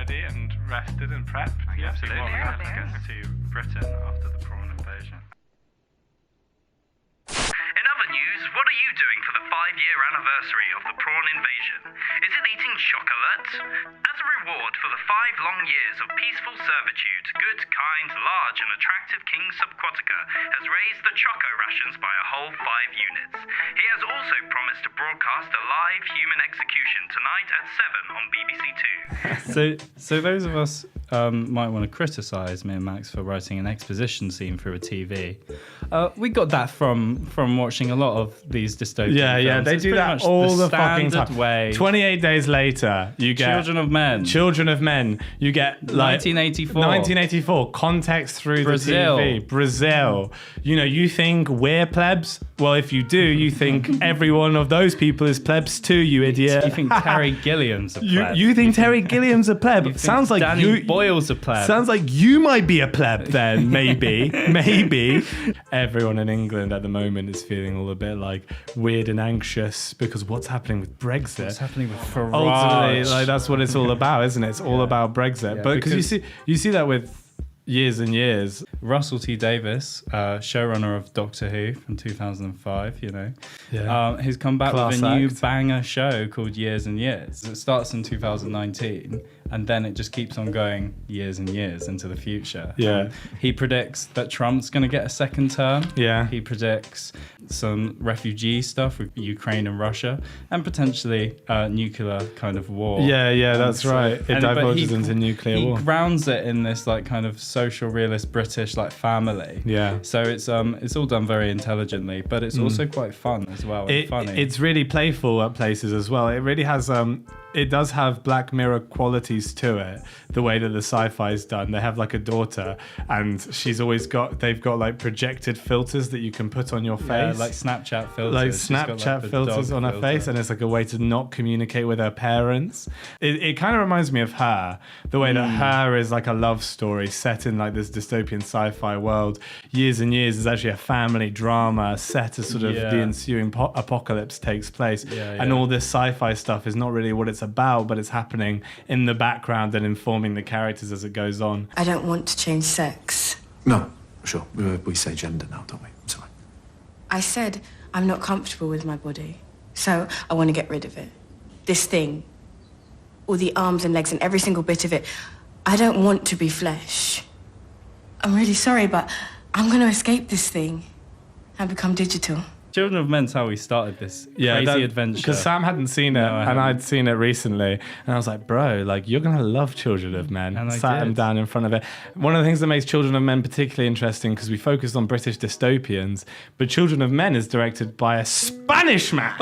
ready and rested and prepped? Yeah, Absolutely. absolutely. What happens to Britain after the prawn invasion? In other news, what are you doing for the 5-year anniversary of the prawn invasion? Is it eating chocolate? As a reward for the 5 long years of peaceful servitude, good, kind, large and attractive King Subquatica has raised the choco rations by a whole 5 units. He has also promised to broadcast a live human execution tonight at 7 on BBC Two. So those of us might want to criticise me and Max for writing an exposition scene through a TV. We got that from watching a lot of these dystopian films. They It's do pretty that much all the fucking standard time. way. 28 days later, you get Children of Men. Children of Men. You get like 1984. Context through Brazil. the TV. Brazil. You know, you think we're plebs? Well, if you do, you think every one of those people is plebs too, you idiot. You think Terry Gilliam's a pleb? You think Terry Gilliam's a pleb? Sounds like Danny Boyle's a pleb. Sounds like you might be a pleb then, maybe. Maybe. Everyone in England at the moment is feeling all a bit like weird and anxious because what's happening with Brexit? What's happening with Farage? Ultimately, like that's what it's all about, isn't it? It's all about Brexit. Yeah, but because you see that with years and years. Russell T Davies, showrunner of Doctor Who from 2005, you know, he's come back Class with a new act. banger show called Years and Years. It starts in 2019 and then it just keeps on going years and years into the future. Yeah. He predicts that Trump's going to get a second term. Yeah. He predicts some refugee stuff with Ukraine and Russia and potentially nuclear kind of war. Yeah, that's right. It but divulges into nuclear war. He grounds it in this like kind of social realist British like family. Yeah. So it's all done very intelligently, but it's also quite fun as well. And funny. It's really playful at places as well. It really has it does have Black Mirror qualities to it, the way that the sci-fi is done. They have like a daughter and they've got like projected filters that you can put on your face. Yeah, like Snapchat filters. Like She's got, Snapchat the filters dog on her filter. face, and it's like a way to not communicate with her parents. It kind of reminds me of Her, the way that Her is like a love story set in like this dystopian sci-fi world. Years and Years is actually a family drama set as sort of the ensuing apocalypse takes place. And all this sci-fi stuff is not really what it's about, but it's happening in the background and informing the characters as it goes on. I don't want to change sex. No, sure. We say gender now, don't we? Sorry. I said I'm not comfortable with my body, so I want to get rid of it. This thing, all the arms and legs and every single bit of it. I don't want to be flesh. I'm really sorry, but I'm going to escape this thing and become digital. Children of Men's how we started this crazy adventure. Because Sam hadn't seen it, and I'd seen it recently, and I was like, bro, like you're gonna love Children of Men. And I sat him did. down in front of it. One of the things that makes Children of Men particularly interesting, because we focused on British dystopians, but Children of Men is directed by a Spanish man.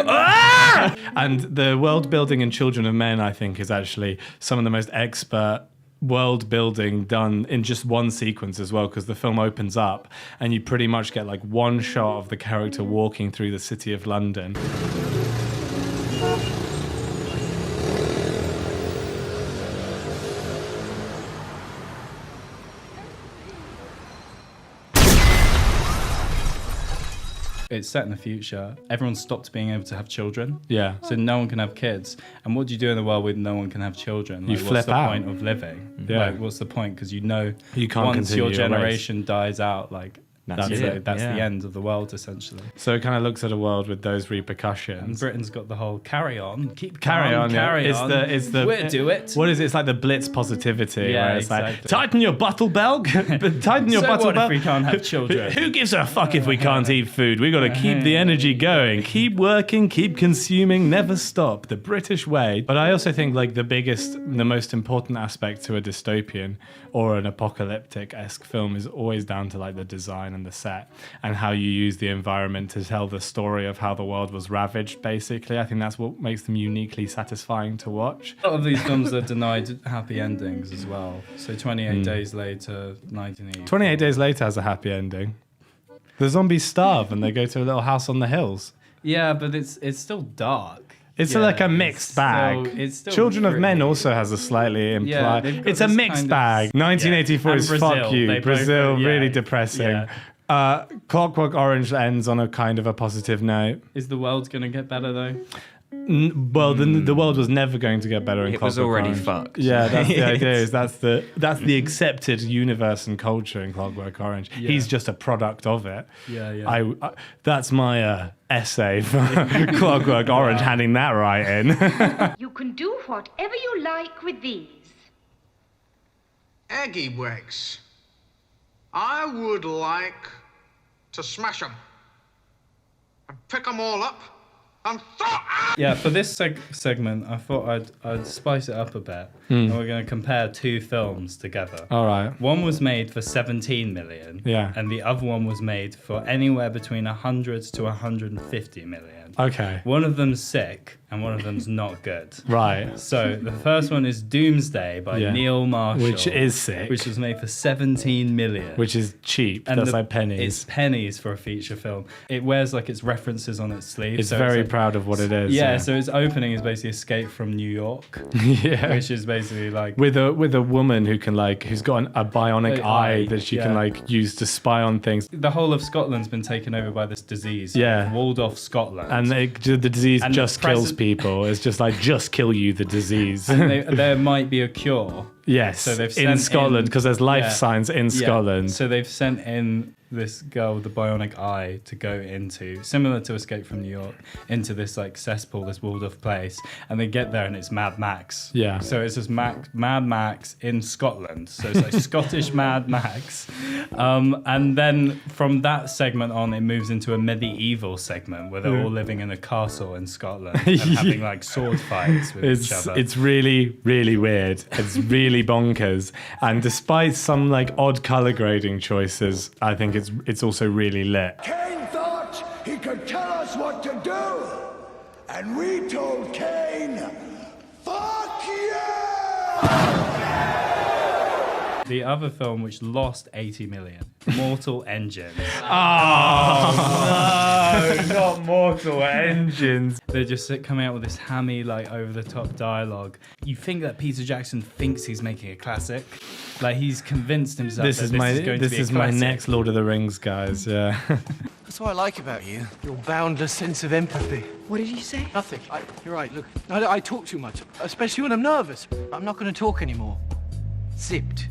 And the world building in Children of Men, I think, is actually some of the most expert world building done in just one sequence as well, because the film opens up and you pretty much get like one shot of the character walking through the city of London. It's set in the future. Everyone stopped being able to have children. Yeah. So no one can have kids. And what do you do in the world where no one can have children? You Like, flip what's the out. point of living? Yeah. Like, what's the point? Because you know You can't once continue your your race. generation dies out, like that's it. That's the Yeah. end of the world, essentially. So it kind of looks at a world with those And repercussions. Britain's got the whole carry on, keep Carry calm, on, carry yeah. on. It's the We'll do it. What is it? It's like the Blitz positivity. Yeah, where it's like, exactly. tighten your bottle belt. Tighten your So bottle what if belt. we can't have children? Who gives a fuck if we can't eat food? We got to keep the energy going. Keep working, keep consuming, never stop. The British way. But I also think like the most important aspect to a dystopian or an apocalyptic-esque film is always down to like the design and the set and how you use the environment to tell the story of how the world was ravaged, basically. I think that's what makes them uniquely satisfying to watch. A lot of these films are denied happy endings as well. So 28 Days Later, 1980. 28 Days Later has a happy ending. The zombies starve and they go to a little house on the hills. Yeah, but it's still dark. It's Yeah, like a it's mixed still- bag. it's still Children of pretty- Men also has a slightly implied. they've got It's a this mixed kind of- bag. 1984 And is Brazil, fuck you. they both- Brazil, yeah, really depressing. yeah. Clockwork Orange ends on a kind of a positive note. Is the world going to get better though? The world was never going to get better in It was Clockwork already Orange. fucked. Yeah, that's the idea. Is that's the accepted universe and culture in Clockwork Orange. Yeah. He's just a product of it. Yeah. That's my essay for Clockwork Orange, handing that right in. You can do whatever you like with these. Eggy Bricks. I would like to smash them and pick them all up and throw out. Yeah, for this segment, I thought I'd spice it up a bit, and we're going to compare two films together. All right. One was made for 17 million, Yeah. and the other one was made for anywhere between 100 to 150 million. Okay. One of them's sick, and one of them's not good. Right. So the first one is Doomsday by Yeah. Neil Marshall, Which is sick. which was made for 17 million. Which is cheap. That's like pennies. It's pennies for a feature film. It wears like its references on its sleeve. It's so very like, proud of what it is. yeah, so its opening is basically Escape from New York, yeah. which is basically like With a woman who's got a bionic eye that she can yeah. like use to spy on things, the whole of Scotland's been taken over by this disease. Yeah. Walled off Scotland. and the disease And just the kills people. It's just like just kill you, the disease. there might be a cure. Yes, So they've in sent Scotland because there's life yeah. signs in Yeah. Scotland. So they've sent in this girl with the bionic eye to go into, similar to Escape from New York, into this like cesspool, this walled off place, and they get there and it's Mad Max. Yeah. So it's just Mad Max in Scotland. So it's like Scottish Mad Max. And then from that segment on, it moves into a medieval segment where they're all living in a castle in Scotland and having like sword fights with each other. It's really, really weird. It's really bonkers. And despite some like odd color grading choices, I think it's also really lit. Cain thought he could tell us what to do, and we told Cain, fuck yeah! The other film, which lost 80 million, Mortal Engines. Oh, no, not Mortal Engines. They're just coming out with this hammy, like over-the-top dialogue. You think that Peter Jackson thinks he's making a classic, like he's convinced himself. This that is this my is going to be a my classic. next Lord of the Rings, guys. Yeah. That's what I like about you. Your boundless sense of empathy. What did you say? Nothing. You're right, look. I talk too much, especially when I'm nervous. I'm not going to talk anymore. Zipped.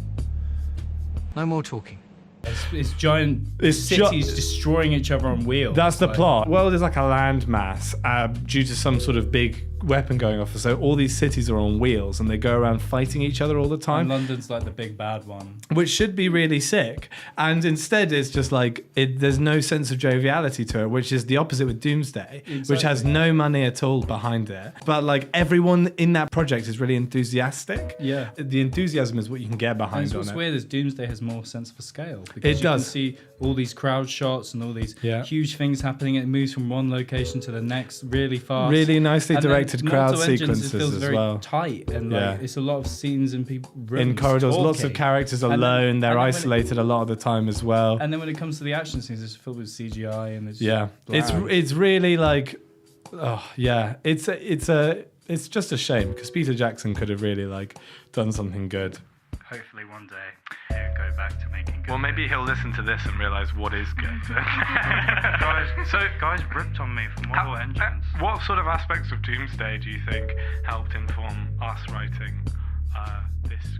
No more talking. It's giant cities destroying each other on wheels. That's the like- plot. World is like a landmass due to some sort of big weapon going off. So all these cities are on wheels and they go around fighting each other all the And time, London's like the big bad one. which should be really sick. And instead, it's just like there's no sense of joviality to it, which is the opposite with Doomsday, which has no money at all behind it. But like everyone in that project is really enthusiastic. Yeah. The enthusiasm is what you can get behind And on what's it. weird is Doomsday has more sense for scale. Because It you does. can see all these crowd shots and all these Yeah. huge things happening. It moves from one location to the next really fast. Really nicely And then directed crowd Mortal Engines, sequences it feels as very well. tight and like Yeah. it's a lot of scenes and people rooms In corridors, lots of talking. characters And then- alone. They're and then when it- isolated a lot of the time as well. And then when it comes to the action scenes, it's filled with CGI and it's Yeah, bland. it's really like, oh yeah, it's just a shame because Peter Jackson could have really like done something good. Hopefully one day he'll go back to making good. Well, maybe he'll listen to this and realise what is good. guys ripped on me for Mortal Engines. What sort of aspects of Doomsday do you think helped inform us writing this